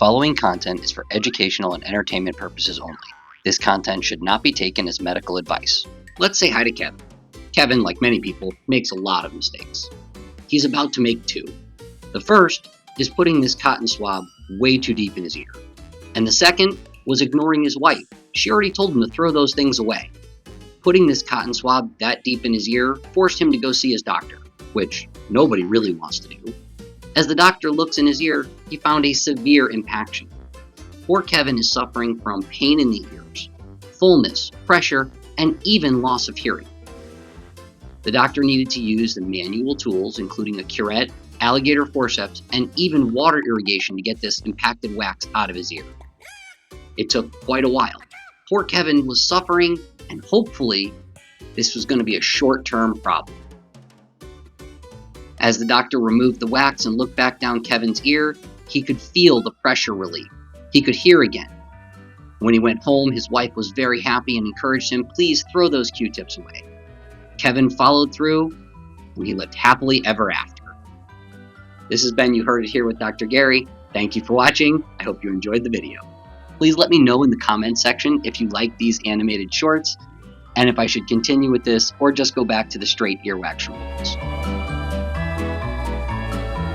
following content is for educational and entertainment purposes only. This content should not be taken as medical advice. Let's say hi to Kevin. Kevin, like many people, makes a lot of mistakes. He's about to make two. The first is putting this cotton swab way too deep in his ear. And the second was ignoring his wife. She already told him to throw those things away. Putting this cotton swab that deep in his ear forced him to go see his doctor, which nobody really wants to do. As the doctor looks in his ear, he found a severe impaction. Poor Kevin is suffering from pain in the ears, fullness, pressure, and even loss of hearing. The doctor needed to use the manual tools, including a curette, alligator forceps, and even water irrigation to get this impacted wax out of his ear. It took quite a while. Poor Kevin was suffering, and hopefully, this was going to be a short-term problem. As the doctor removed the wax and looked back down Kevin's ear, he could feel the pressure relief. He could hear again. When he went home, his wife was very happy and encouraged him, please throw those Q-tips away. Kevin followed through, and he lived happily ever after. This has been You Heard It Here with Dr. Gary. Thank you for watching. I hope you enjoyed the video. Please let me know in the comments section if you like these animated shorts, and if I should continue with this or just go back to the straight earwax removals.